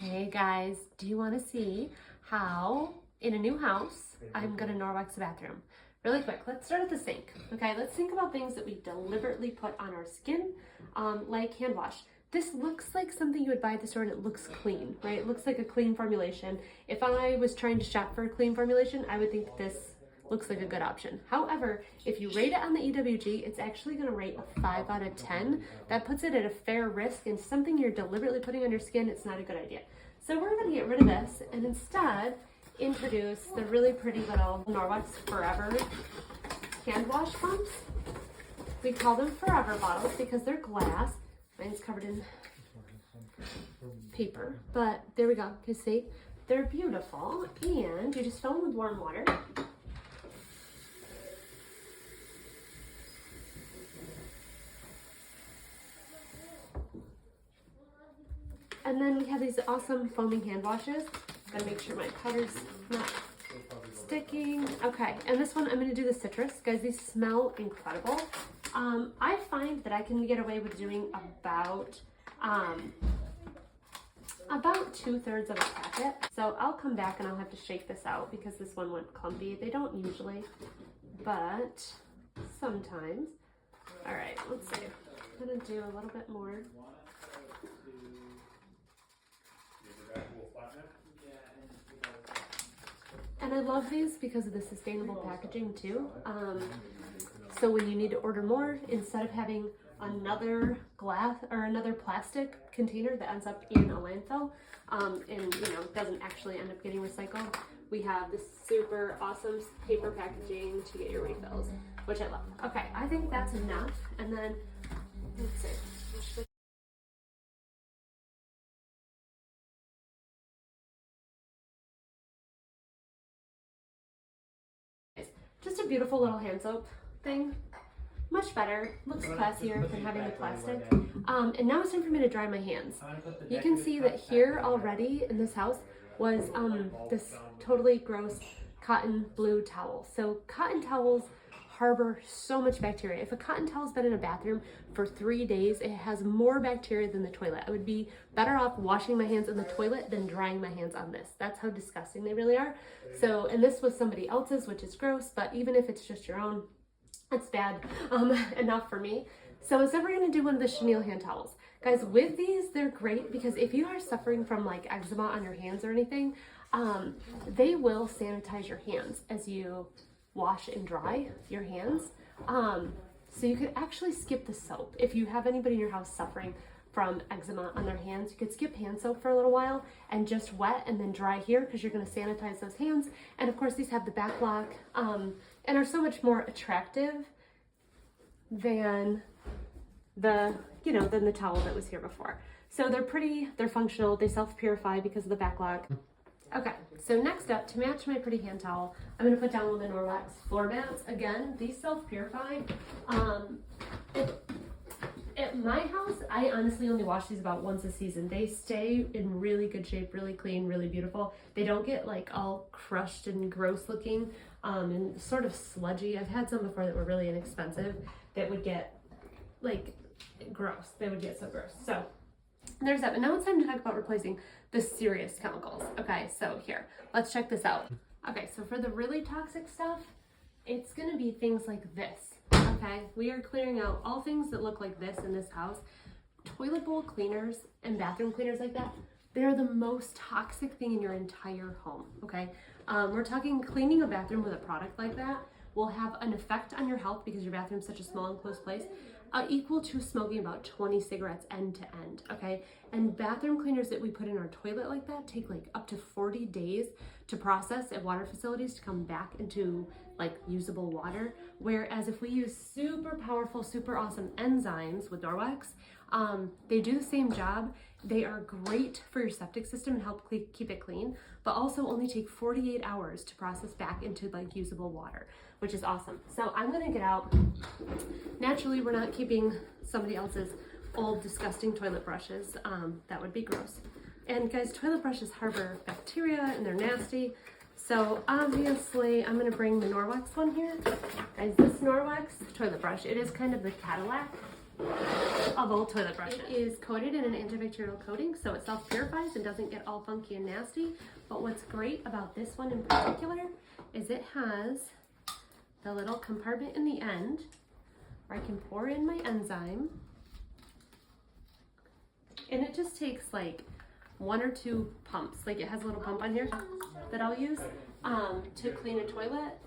Hey guys, do you want to see how in a new house I'm going to Norwex the bathroom? Really quick, let's start at the sink. Okay, let's think about things that we deliberately put on our skin, like hand wash. This looks like something you would buy at the store and it looks clean, right? It looks like a clean formulation. If I was trying to shop for a clean formulation, I would think this looks like a good option. However, if you rate it on the EWG, it's actually going to rate a 5 out of 10. That puts it at a fair risk, and something you're deliberately putting on your skin, it's not a good idea. So we're going to get rid of this and instead introduce the really pretty little Norwex Forever hand wash pumps. We call them Forever bottles because they're glass. Mine's covered in paper, but there we go. You see, they're beautiful, and you just fill them with warm water. And then we have these awesome foaming hand washes. Gotta make sure my powder's not sticking. Okay, and this one I'm gonna do the citrus. Guys, these smell incredible. I find that I can get away with doing about 2/3 of a packet. So I'll come back and I'll have to shake this out because this one went clumpy. They don't usually, but sometimes. All right, let's see. I'm gonna do a little bit more. And I love these because of the sustainable packaging too. So when you need to order more, instead of having another glass or another plastic container that ends up in a landfill and doesn't actually end up getting recycled, we have this super awesome paper packaging to get your refills, which I love. Okay, I think that's enough. And then let's see. Just a beautiful little hand soap thing. Much better, looks classier than having the plastic. And now it's time for me to dry my hands. You can see that here already in this house was this totally gross cotton blue towel. So cotton towels harbor so much bacteria. If a cotton towel's been in a bathroom for 3 days, it has more bacteria than the toilet. I would be better off washing my hands in the toilet than drying my hands on this. That's how disgusting they really are. So, and this was somebody else's, which is gross, but even if it's just your own, it's bad enough for me. So instead we're gonna do one of the chenille hand towels. Guys, with these, they're great because if you are suffering from like eczema on your hands or anything, they will sanitize your hands as you wash and dry your hands. So you could actually skip the soap. If you have anybody in your house suffering from eczema on their hands, you could skip hand soap for a little while and just wet and then dry here because you're going to sanitize those hands. And of course these have the back lock and are so much more attractive than the towel that was here before. So they're pretty, they're functional, they self-purify because of the back lock. Okay, so next up, to match my pretty hand towel, I'm going to put down one of the Norwex floor mats. Again, these self-purify. At my house, I honestly only wash these about once a season. They stay in really good shape, really clean, really beautiful. They don't get like all crushed and gross looking and sort of sludgy. I've had some before that were really inexpensive that would get like gross. They would get so gross. So there's that. But now it's time to talk about replacing the serious chemicals. Okay, so here, let's check this out. Okay, so for the really toxic stuff, it's gonna be things like this. Okay, we are clearing out all things that look like this in this house. Toilet bowl cleaners and bathroom cleaners like that, they're the most toxic thing in your entire home, okay? We're talking cleaning a bathroom with a product like that will have an effect on your health because your bathroom's such a small enclosed place, equal to smoking about 20 cigarettes end to end, okay? And bathroom cleaners that we put in our toilet like that take like up to 40 days to process at water facilities to come back into like usable water. Whereas if we use super powerful, super awesome enzymes with Norwex, they do the same job. They are great for your septic system and help keep it clean, but also only take 48 hours to process back into like usable water, which is awesome. So I'm gonna get out. Naturally, we're not keeping somebody else's old disgusting toilet brushes. That would be gross. And guys, toilet brushes harbor bacteria and they're nasty. So obviously I'm gonna bring the Norwex one here. Guys, this Norwex toilet brush, it is kind of the Cadillac of old toilet brushes. It is coated in an antibacterial coating, so it self-purifies and doesn't get all funky and nasty. But what's great about this one in particular is it has the little compartment in the end where I can pour in my enzyme. And it just takes like 1 or 2 pumps. Like it has a little pump on here that I'll use to clean a toilet.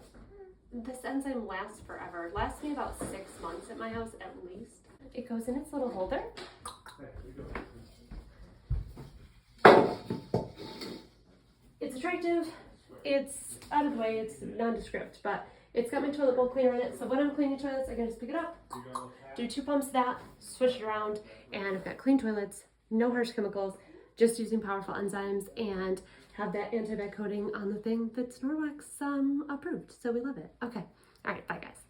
This enzyme lasts forever. Lasts me about 6 months at my house at least. It goes in its little holder. It's attractive. It's out of the way. It's nondescript, but it's got my toilet bowl cleaner in it. So when I'm cleaning toilets, I can just pick it up, do 2 pumps of that, switch it around, and I've got clean toilets, no harsh chemicals, just using powerful enzymes, and have that antibac coating on the thing that's Norwex approved. So we love it. Okay. All right. Bye, guys.